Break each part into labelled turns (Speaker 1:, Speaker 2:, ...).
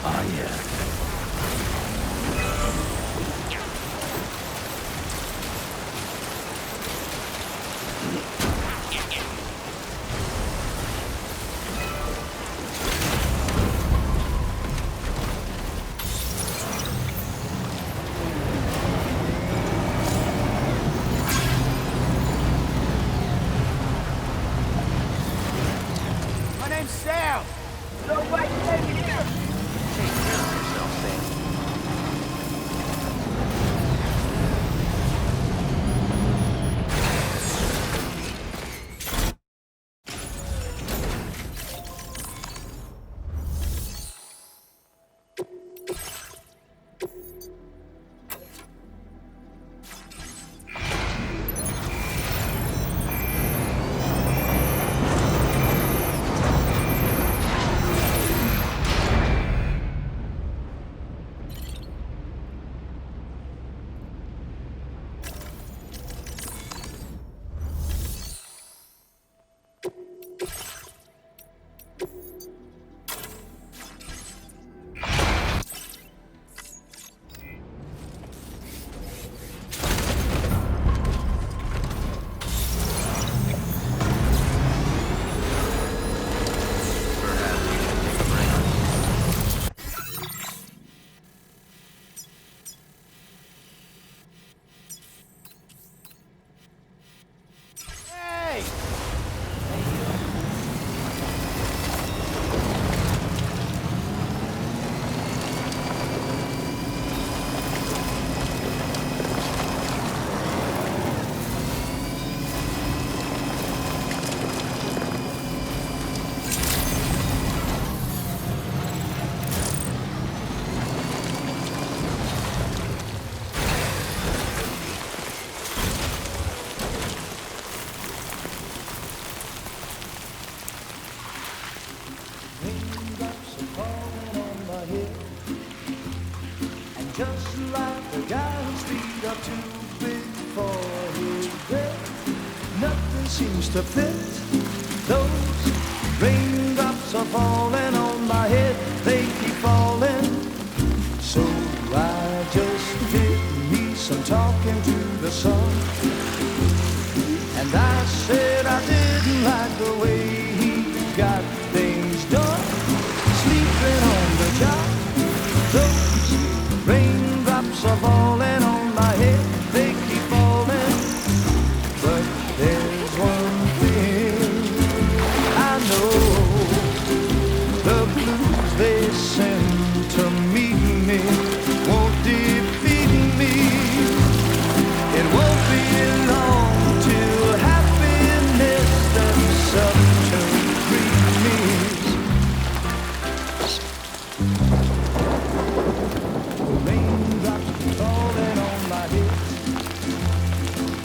Speaker 1: Ah, yes.
Speaker 2: My name's Sam. Nobody take it here.
Speaker 1: Take care of yourself, Sam.
Speaker 2: Hey!
Speaker 3: Raindrops are falling on my head, and just like the guy whose feet are too big for his bed, nothing seems to fit. Those raindrops are falling on my head, they keep falling. So I just did me some talking to the sun, and I said I didn't like the way he got things done, sleeping on the job. Those raindrops are falling on my head, they keep falling. But there's one thing I know, the blues they send to meet me won't defeat me. It won't be long till happiness steps up to greet me. Raindrops falling on my head,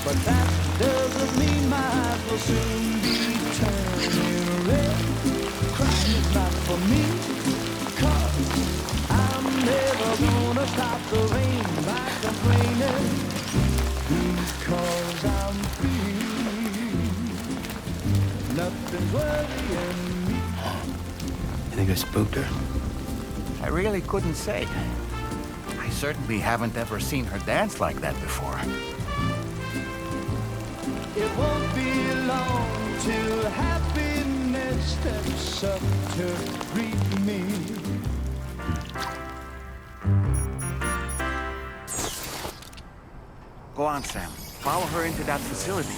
Speaker 3: but that doesn't mean my eyes will soon be turning red. Crying is not for me, 'cause I'm never gonna stop the rain by complaining, because I'm free. Nothing's worrying me.
Speaker 1: You think I spooked her?
Speaker 2: I really couldn't say. I certainly haven't ever seen her dance like that before.
Speaker 3: It won't be long till happiness steps up to greet me.
Speaker 2: Go on, Sam. Follow her into that facility.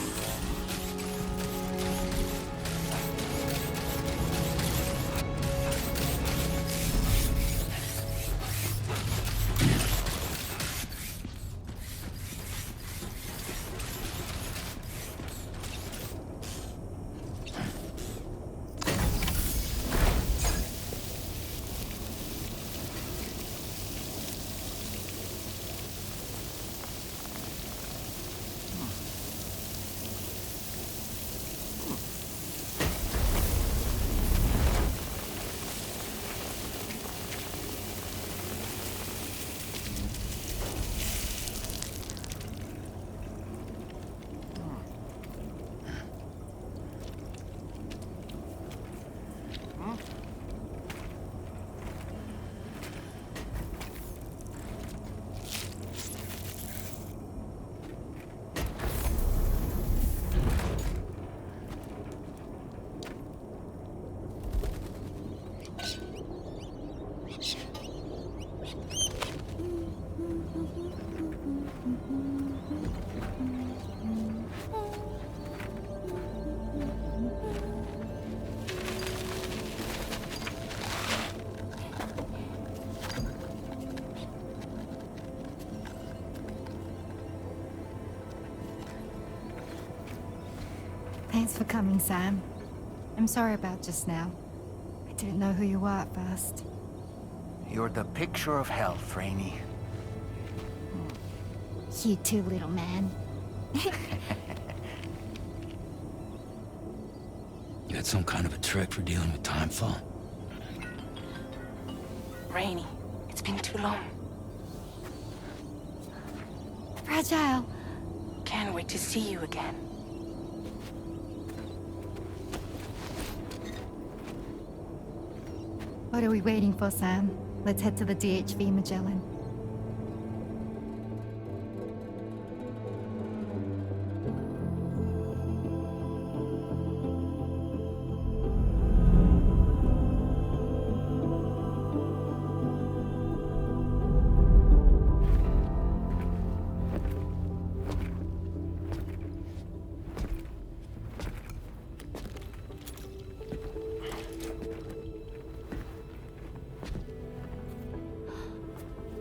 Speaker 4: Thanks for coming, Sam. I'm sorry about just now. I didn't know who you were at first.
Speaker 2: You're the picture of health, Rainey.
Speaker 4: You too, little man.
Speaker 5: You got some kind of a trick for dealing with timefall?
Speaker 6: Rainey, it's been too long.
Speaker 4: Fragile.
Speaker 6: Can't wait to see you again.
Speaker 4: What are we waiting for, Sam? Let's head to the DHV Magellan.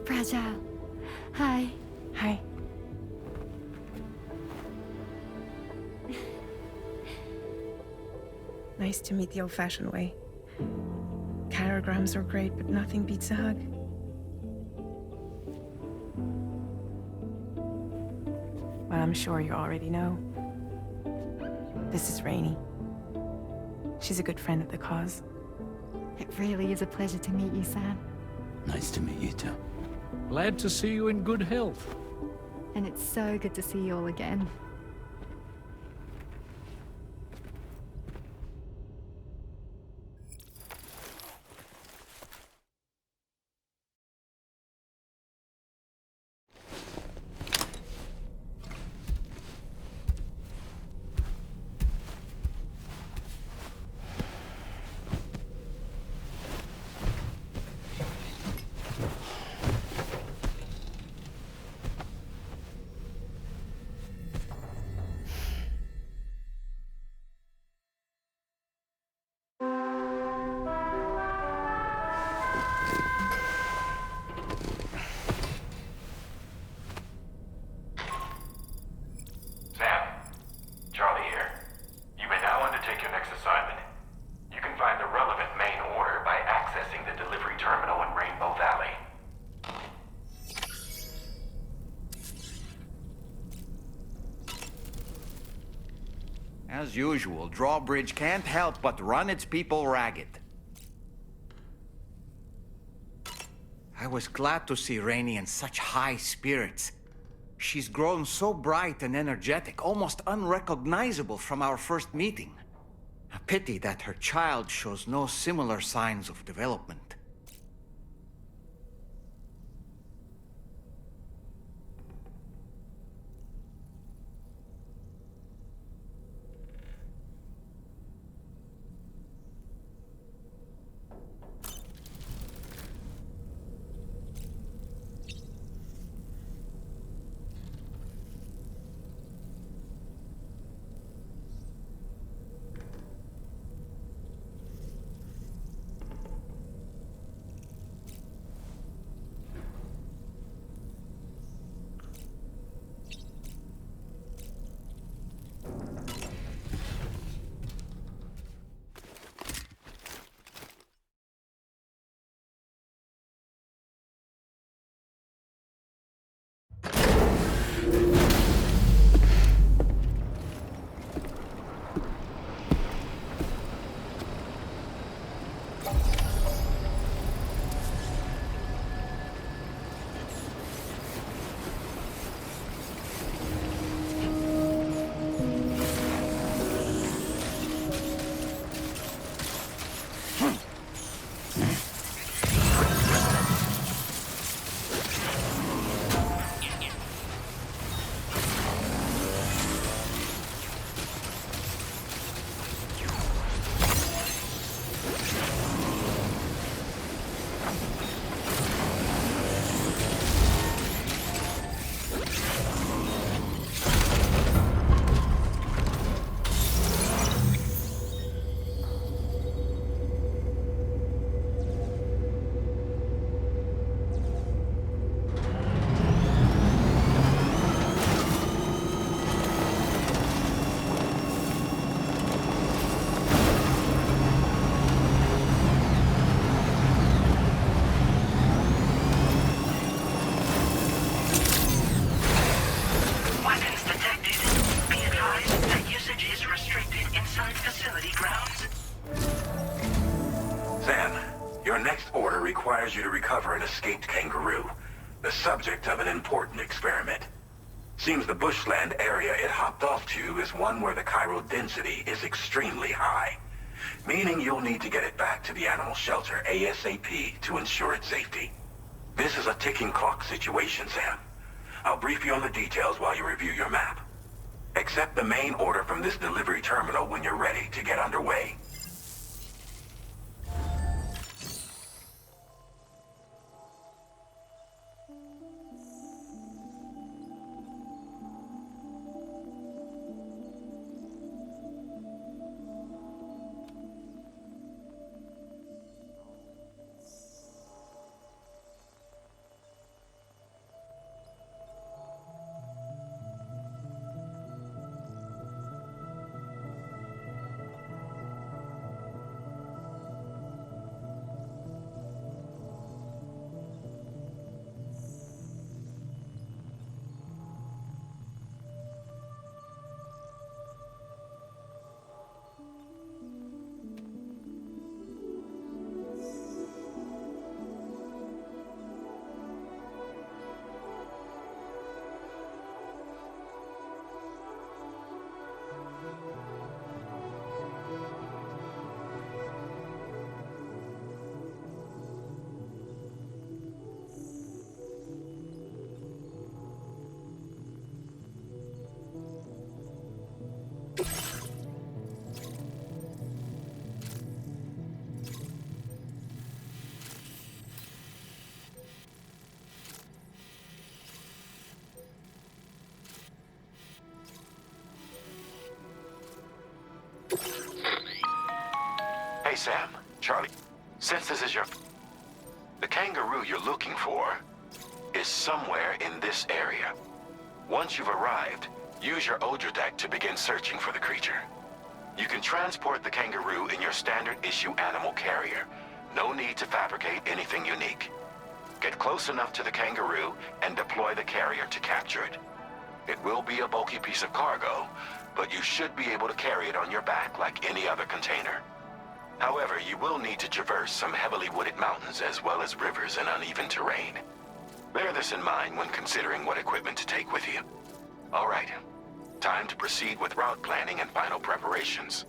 Speaker 4: Fragile. Hi.
Speaker 6: Hi. Nice to meet the old-fashioned way. Carograms are great, but nothing beats a hug. Well, I'm sure you already know. This is Rainey. She's a good friend of the cause.
Speaker 4: It really is a pleasure to meet you, Sam.
Speaker 5: Nice to meet you too.
Speaker 7: Glad to see you in good health.
Speaker 4: And it's so good to see you all again.
Speaker 8: Sam, Charlie here. You may now undertake your next assignment. You can find the relevant main order by accessing the delivery terminal in Rainbow Valley.
Speaker 2: As usual, Drawbridge can't help but run its people ragged. I was glad to see Rainey in such high spirits. She's grown so bright and energetic, almost unrecognizable from our first meeting. A pity that her child shows no similar signs of development.
Speaker 8: Our next order requires you to recover an escaped kangaroo, the subject of an important experiment. Seems the bushland area it hopped off to is one where the chiral density is extremely high, meaning you'll need to get it back to the animal shelter ASAP to ensure its safety. This is a ticking clock situation, Sam. I'll brief you on the details while you review your map. Accept the main order from this delivery terminal when you're ready to get underway. Hey Sam, Charlie, since this is the kangaroo you're looking for is somewhere in this area. Once you've arrived, use your Odradek to begin searching for the creature. You can transport the kangaroo in your standard issue animal carrier. No need to fabricate anything unique. Get close enough to the kangaroo and deploy the carrier to capture it. It will be a bulky piece of cargo, but you should be able to carry it on your back like any other container. However, you will need to traverse some heavily wooded mountains as well as rivers and uneven terrain. Bear this in mind when considering what equipment to take with you. All right, time to proceed with route planning and final preparations.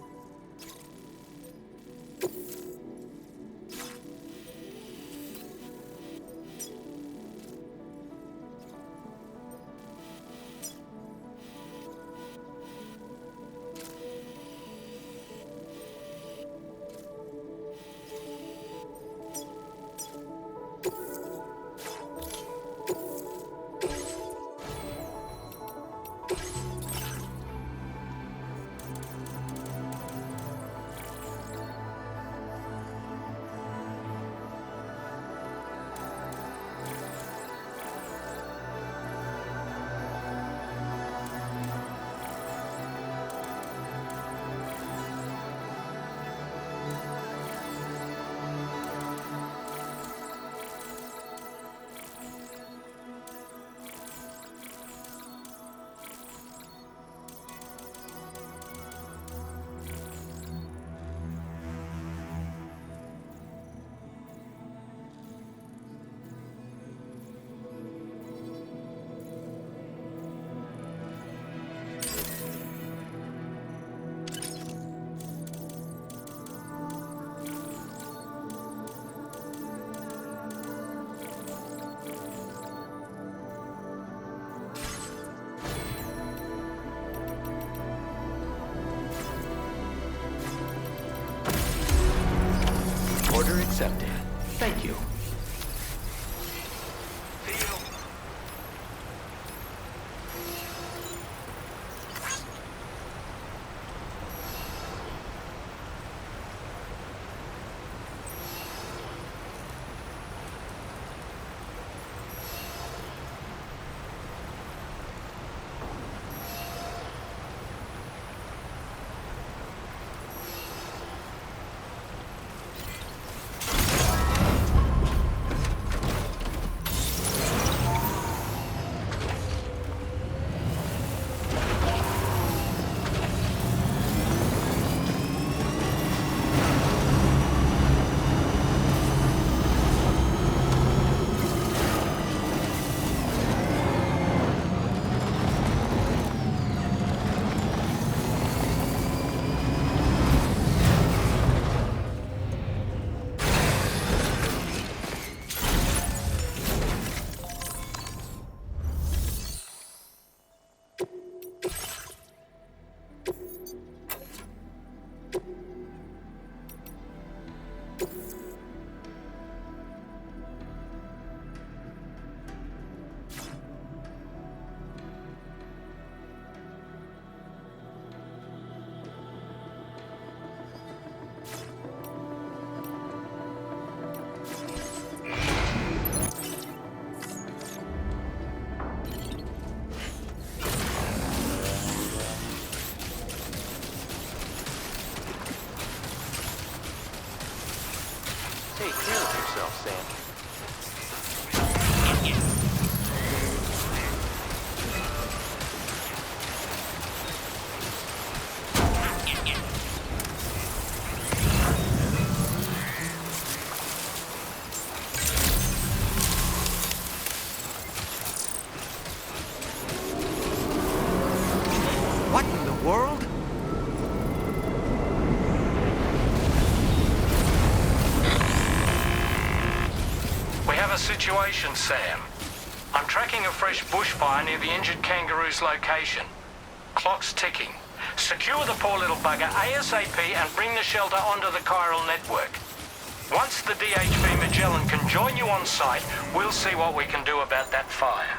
Speaker 1: Order accepted. Thank you. Take care of yourself, Sam.
Speaker 2: What in the world?
Speaker 9: We have a situation, Sam. I'm tracking a fresh bushfire near the injured kangaroo's location. Clock's ticking. Secure the poor little bugger ASAP and bring the shelter onto the chiral network. Once the DHV Magellan can join you on site, we'll see what we can do about that fire.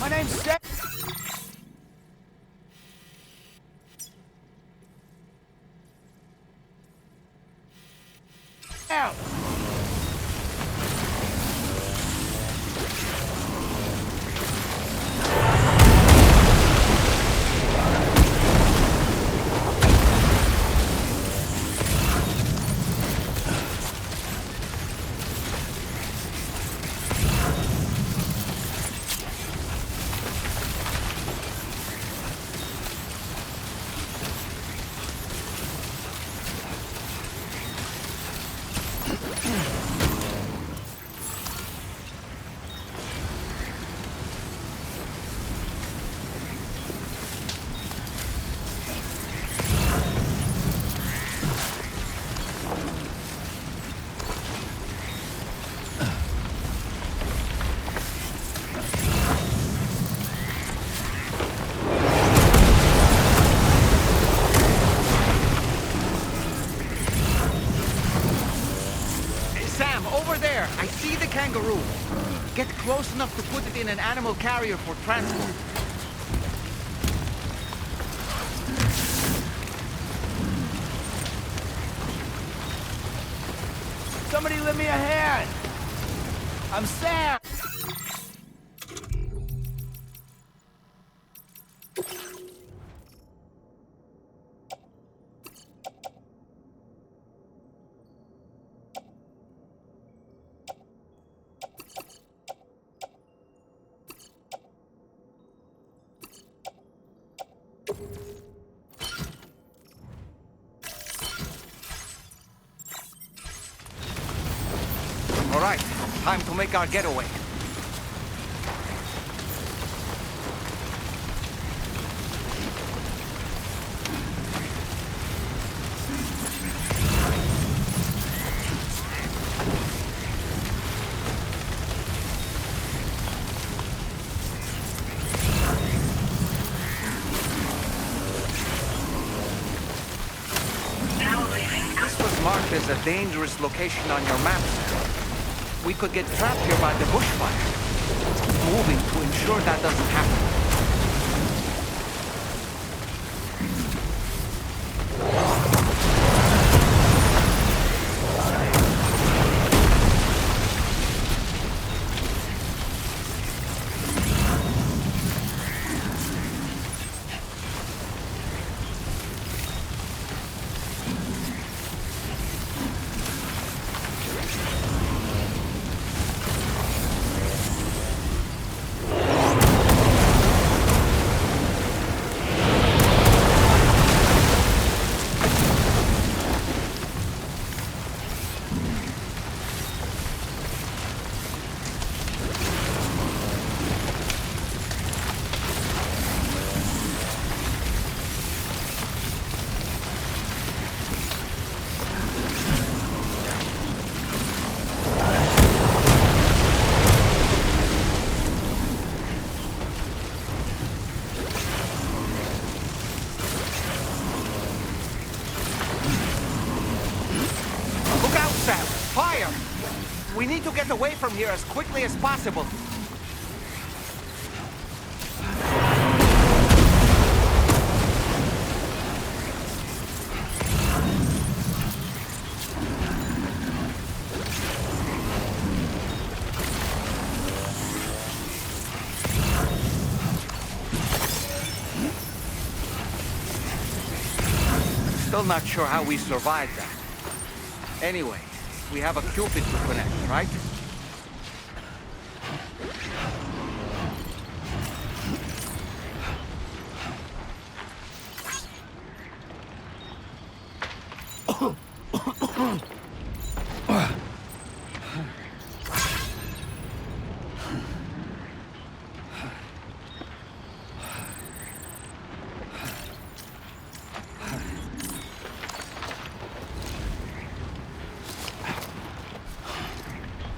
Speaker 3: My name's Sam. Out.
Speaker 2: Sam, over there! I see the kangaroo! Get close enough to put it in an animal carrier for transport.
Speaker 3: Somebody lend me a hand. I'm Sam.
Speaker 2: All right, time to make our getaway. This was marked as a dangerous location on your map. We could get trapped here by the bushfire. Let's keep moving to ensure sure that doesn't happen. We need to get away from here as quickly as possible. Still not sure how we survived that. Anyway, we have a Cupid to connect, right?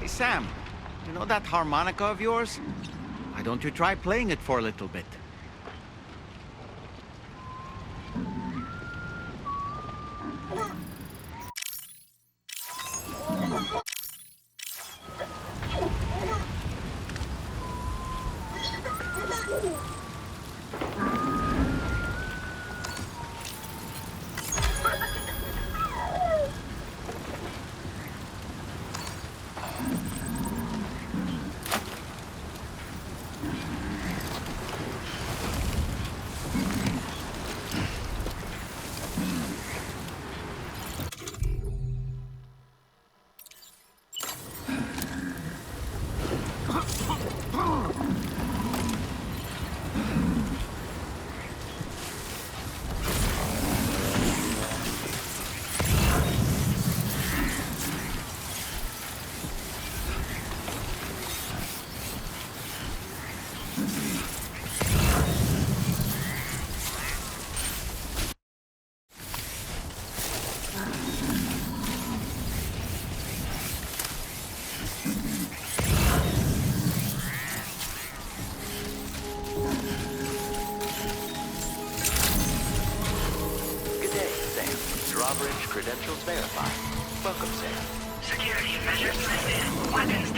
Speaker 2: Hey, Sam, you know that harmonica of yours? Why don't you try playing it for a little bit?
Speaker 1: Drawbridge credentials verified. Welcome, Sam.
Speaker 10: Security measures lifted. Weapons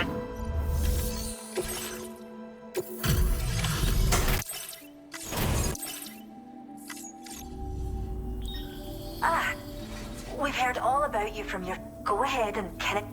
Speaker 11: we've heard all about you from your... Go ahead and connect.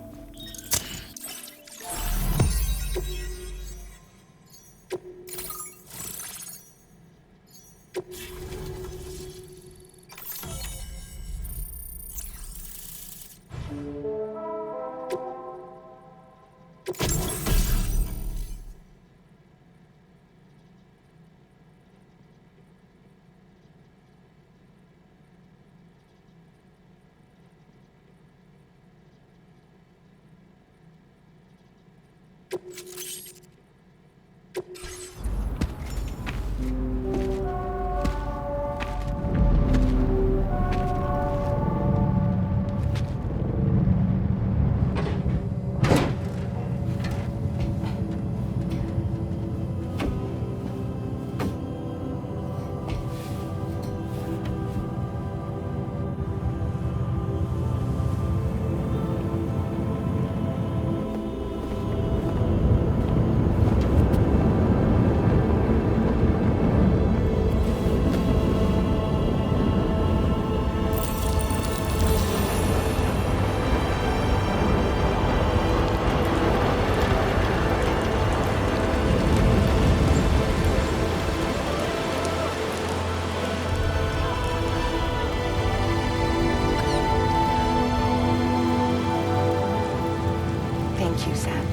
Speaker 6: Thank you, Sam.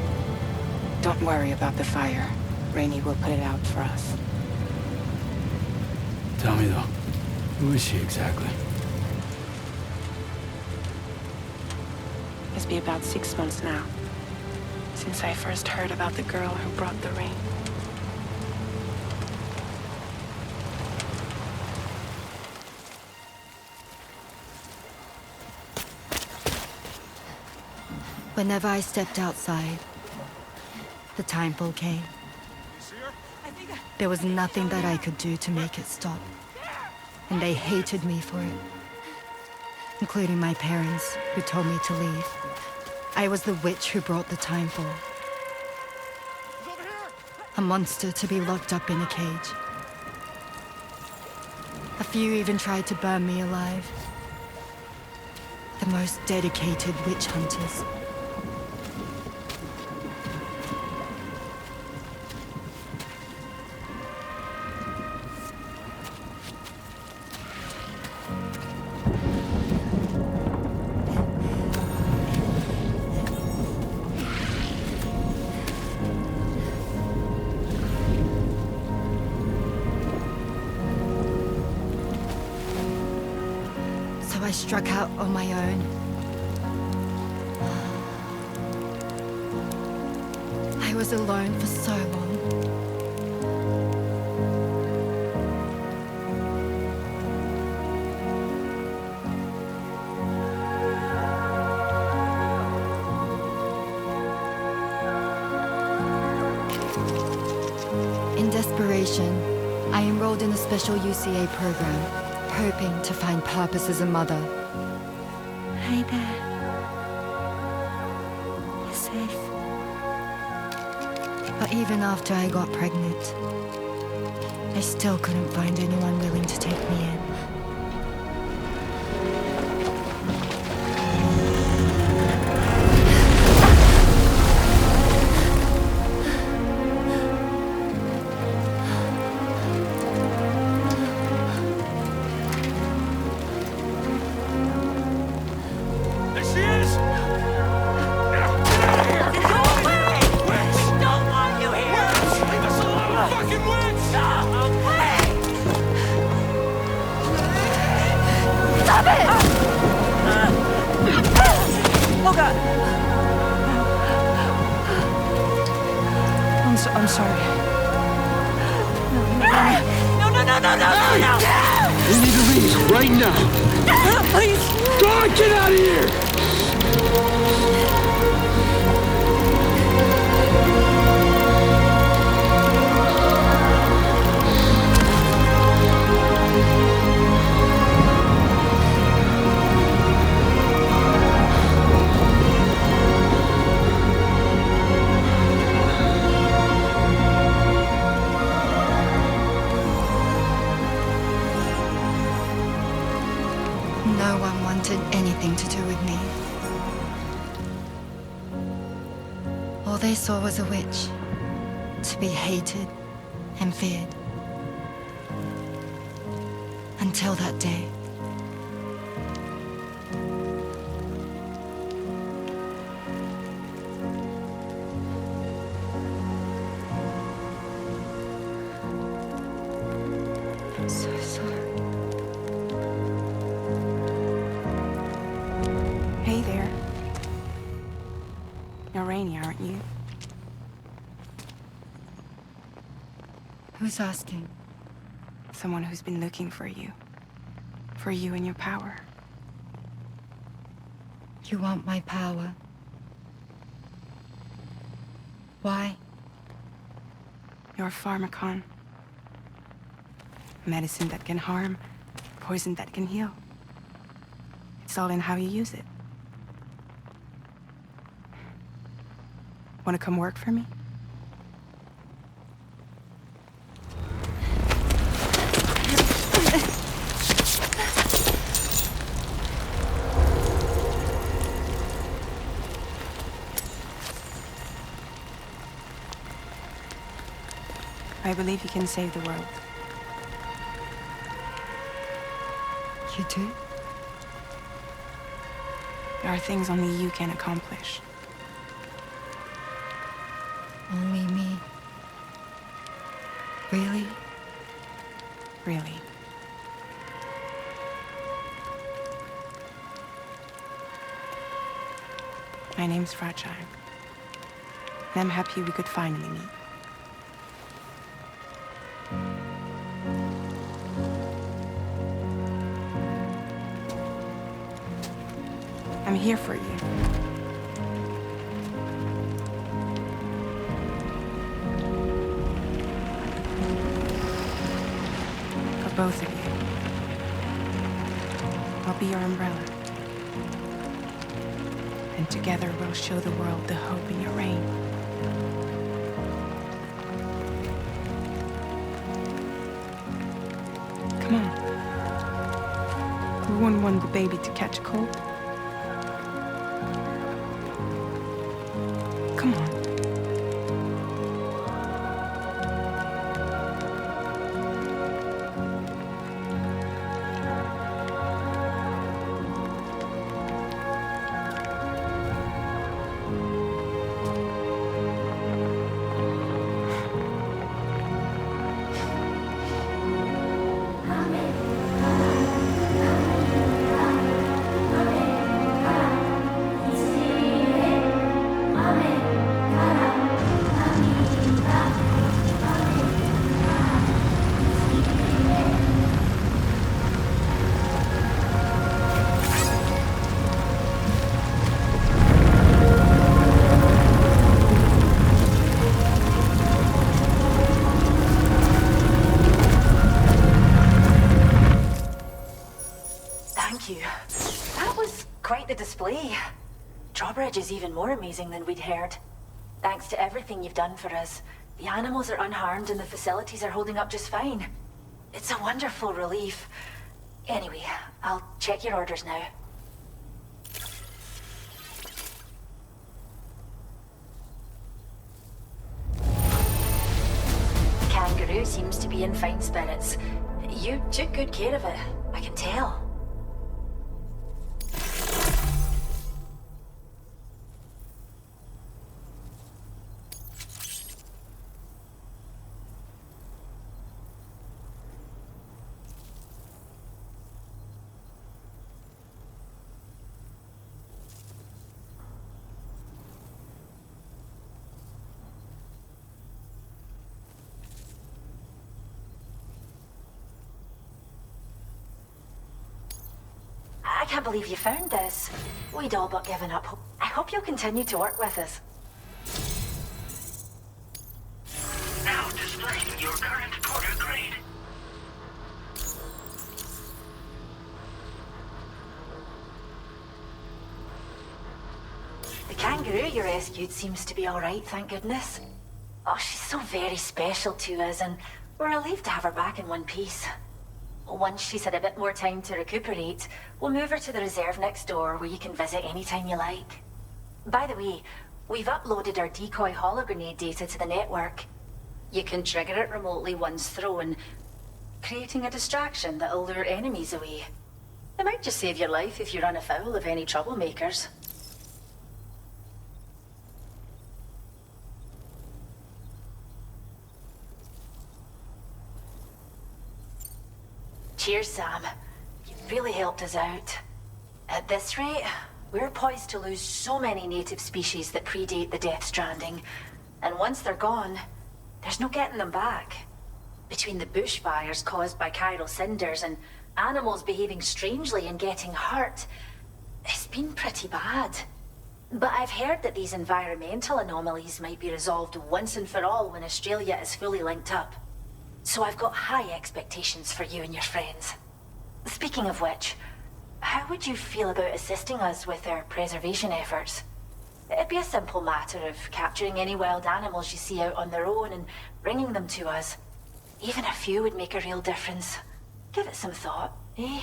Speaker 6: Don't worry about the fire. Rainey will put it out for us.
Speaker 5: Tell me though, who is she exactly?
Speaker 6: It's been about 6 months now, since I first heard about the girl who brought the rain.
Speaker 4: Whenever I stepped outside, the timefall came. There was nothing that I could do to make it stop. And they hated me for it. Including my parents, who told me to leave. I was the witch who brought the timefall. A monster to be locked up in a cage. A few even tried to burn me alive. The most dedicated witch hunters. I struck out on my own. I was alone for so long. In desperation, I enrolled in a special UCA program. Hoping to find purpose as a mother. Hi there. You're safe. But even after I got pregnant, I still couldn't find anyone willing to take me in.
Speaker 6: I'm sorry.
Speaker 10: No.
Speaker 12: We need to leave right now.
Speaker 10: Please.
Speaker 12: God, get out of here!
Speaker 4: No one wanted anything to do with me. All they saw was a witch, to be hated and feared. Until that day. I'm so sorry.
Speaker 6: Hey there. You're Rainey, aren't you?
Speaker 4: Who's asking?
Speaker 6: Someone who's been looking for you. For you and your power.
Speaker 4: You want my power? Why?
Speaker 6: You're a pharmacon. Medicine that can harm, poison that can heal. It's all in how you use it. Want to come work for me? I believe you can save the world.
Speaker 4: You do?
Speaker 6: There are things only you can accomplish.
Speaker 4: Only me. Really?
Speaker 6: Really. My name's Fragile. And I'm happy we could finally meet. I'm here for you. For both of you. I'll be your umbrella. And together we'll show the world the hope in your reign. Come on. We wouldn't want the baby to catch a cold. Come on.
Speaker 11: The display. Drawbridge is even more amazing than we'd heard. Thanks to everything you've done for us, the animals are unharmed and the facilities are holding up just fine. It's a wonderful relief. Anyway, I'll check your orders now. Kangaroo seems to be in fine spirits. You took good care of it, I can tell. I can't believe you found this. We'd all but given up. I hope you'll continue to work with us.
Speaker 13: Now displaying your current porter grade.
Speaker 11: The kangaroo you rescued seems to be all right, thank goodness. Oh, she's so very special to us, and we're relieved to have her back in one piece. Once she's had a bit more time to recuperate, we'll move her to the reserve next door where you can visit anytime you like. By the way, we've uploaded our decoy hologrenade data to the network. You can trigger it remotely once thrown, creating a distraction that'll lure enemies away. It might just save your life if you run afoul of any troublemakers. Cheers, Sam. You've really helped us out. At this rate, we're poised to lose so many native species that predate the death stranding. And once they're gone, there's no getting them back. Between the bushfires caused by chiral cinders and animals behaving strangely and getting hurt, it's been pretty bad. But I've heard that these environmental anomalies might be resolved once and for all when Australia is fully linked up. So I've got high expectations for you and your friends. Speaking of which, how would you feel about assisting us with our preservation efforts? It'd be a simple matter of capturing any wild animals you see out on their own and bringing them to us. Even a few would make a real difference. Give it some thought, eh?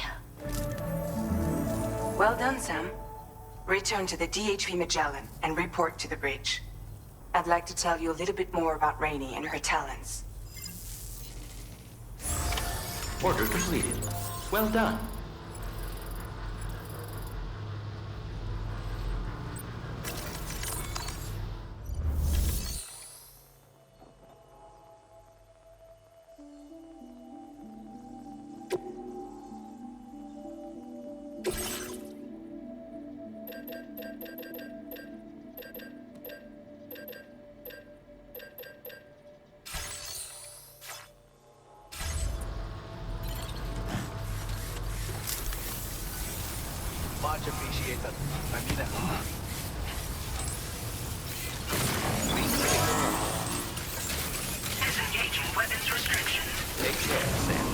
Speaker 6: Well done, Sam. Return to the DHV Magellan and report to the bridge. I'd like to tell you a little bit more about Rainey and her talents.
Speaker 1: Order completed. Well done.
Speaker 14: much appreciated. I mean it.
Speaker 13: Disengaging weapons restrictions.
Speaker 14: Take care, Sam.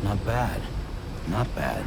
Speaker 5: Not bad. Not bad.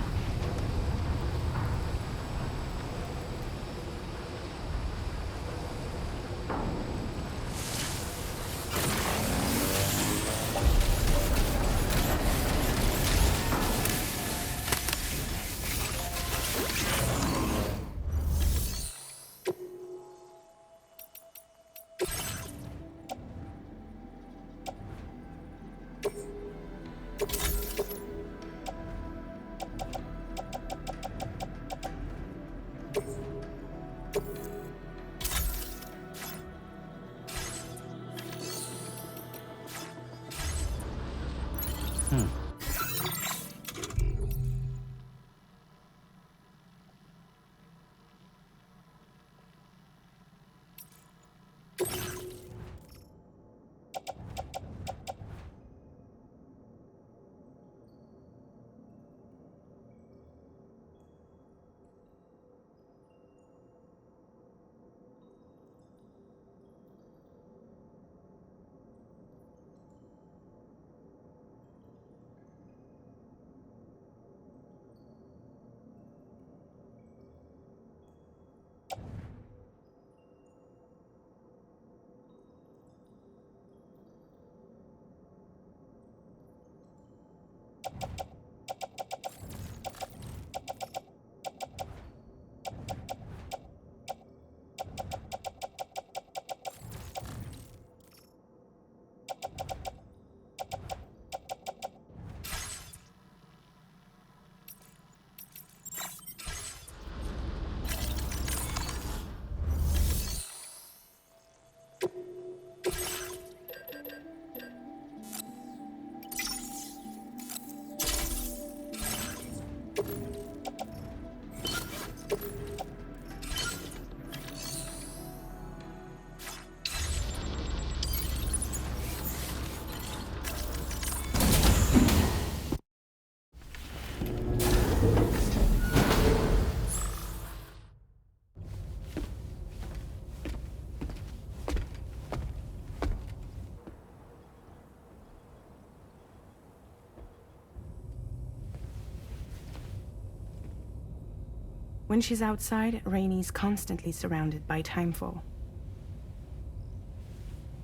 Speaker 6: When she's outside, Rainey's constantly surrounded by timefall.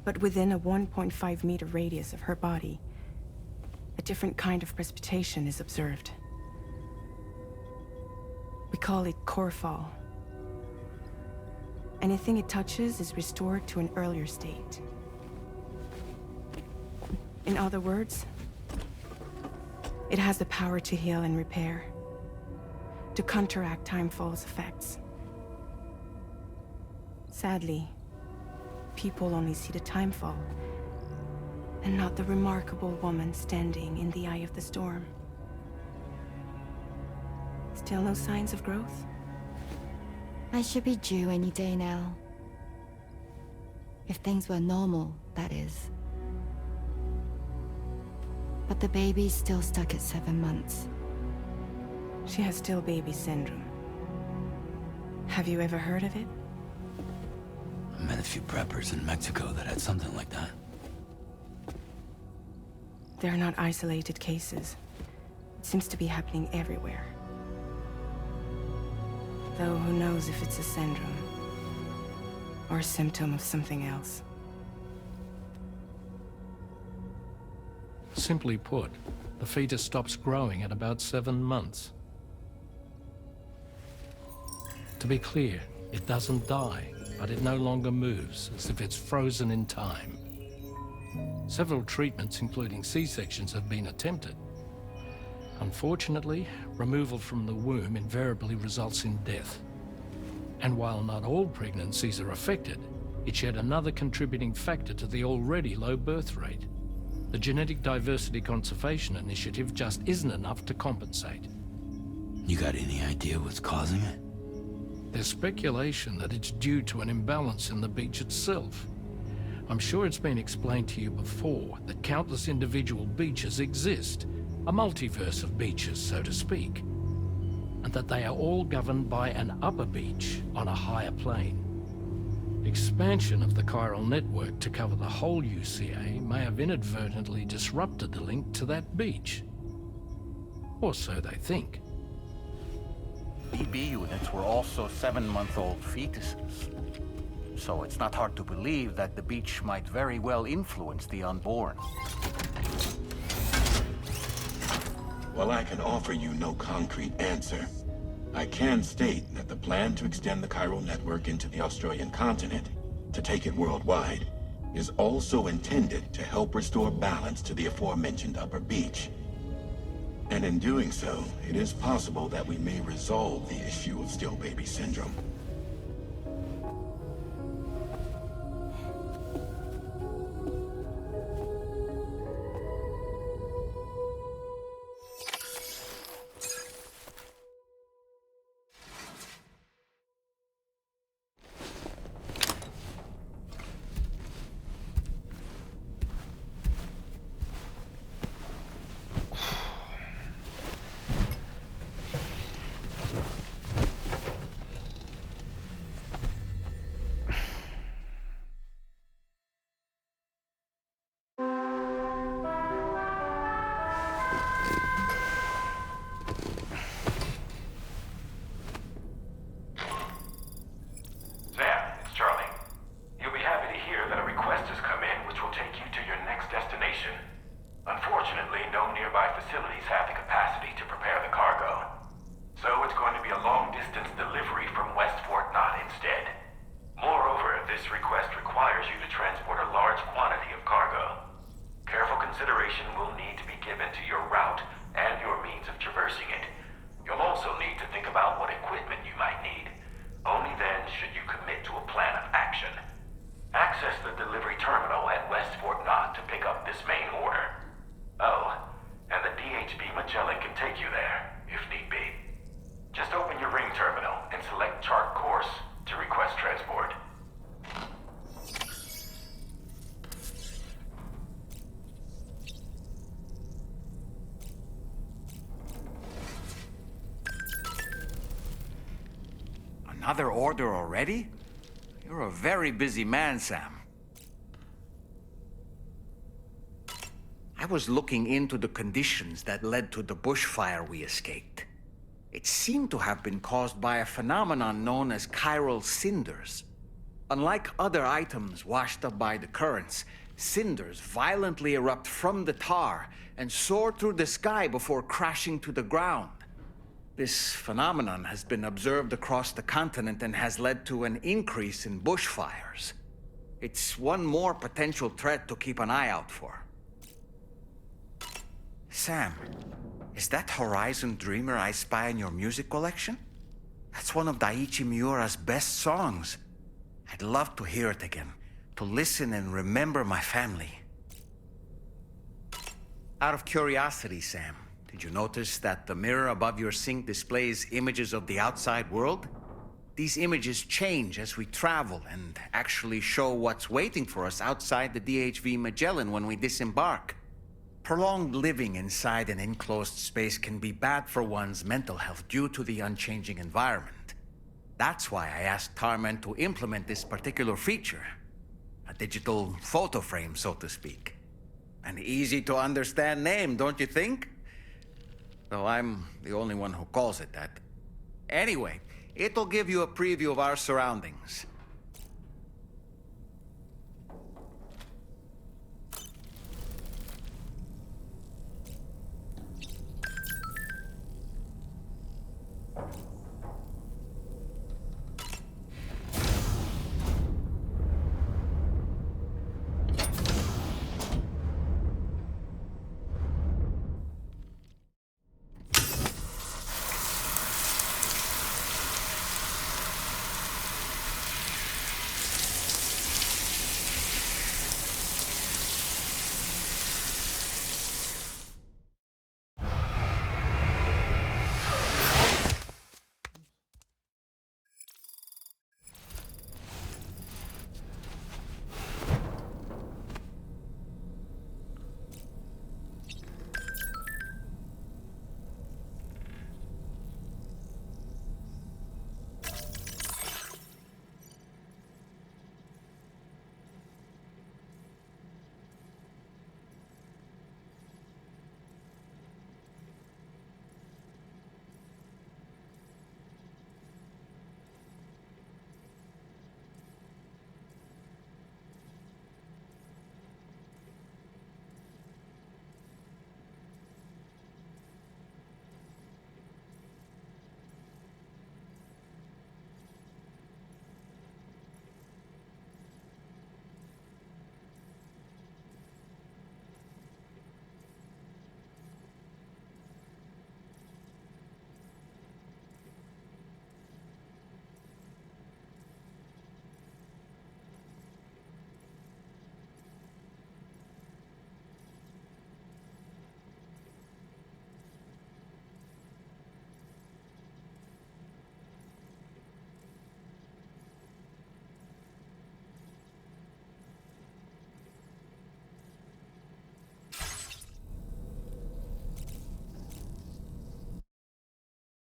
Speaker 6: But within a 1.5-meter radius of her body, a different kind of precipitation is observed. We call it core fall. Anything it touches is restored to an earlier state. In other words, it has the power to heal and repair, to counteract timefall's effects. Sadly, people only see the timefall, and not the remarkable woman standing in the eye of the storm. Still no signs of growth?
Speaker 4: I should be due any day now. If things were normal, that is. But the baby's still stuck at 7 months.
Speaker 6: She has still baby syndrome. Have you ever heard of it?
Speaker 5: I met a few preppers in Mexico that had something like that.
Speaker 6: They're not isolated cases. It seems to be happening everywhere. Though who knows if it's a syndrome or a symptom of something else.
Speaker 7: Simply put, the fetus stops growing at about 7 months. To be clear, it doesn't die, but it no longer moves, as if it's frozen in time. Several treatments, including C-sections, have been attempted. Unfortunately, removal from the womb invariably results in death. And while not all pregnancies are affected, It's yet another contributing factor to the already low birth rate. The Genetic Diversity Conservation Initiative just isn't enough to compensate.
Speaker 5: You got any idea what's causing it?
Speaker 7: There's speculation that it's due to an imbalance in the beach itself. I'm sure it's been explained to you before that countless individual beaches exist, a multiverse of beaches, so to speak, and that they are all governed by an upper beach on a higher plane. Expansion of the chiral network to cover the whole UCA may have inadvertently disrupted the link to that beach. Or so they think.
Speaker 15: BB units were also 7-month-old fetuses. So it's not hard to believe that the beach might very well influence the unborn.
Speaker 8: While I can offer you no concrete answer, I can state that the plan to extend the chiral network into the Australian continent, to take it worldwide, is also intended to help restore balance to the aforementioned upper beach. And in doing so, it is possible that we may resolve the issue of still baby syndrome.
Speaker 2: Another order already? You're a very busy man, Sam. I was looking into the conditions that led to the bushfire we escaped. It seemed to have been caused by a phenomenon known as chiral cinders. Unlike other items washed up by the currents, cinders violently erupt from the tar and soar through the sky before crashing to the ground. This phenomenon has been observed across the continent and has led to an increase in bushfires. It's one more potential threat to keep an eye out for. Sam, is that Horizon Dreamer I spy in your music collection? That's one of Daiichi Miura's best songs. I'd love to hear it again, to listen and remember my family. Out of curiosity, Sam, did you notice that the mirror above your sink displays images of the outside world? These images change as we travel and actually show what's waiting for us outside the DHV Magellan when we disembark. Prolonged living inside an enclosed space can be bad for one's mental health due to the unchanging environment. That's why I asked Tarman to implement this particular feature. A digital photo frame, so to speak. An easy-to-understand name, don't you think? Though I'm the only one who calls it that. Anyway, it'll give you a preview of our surroundings.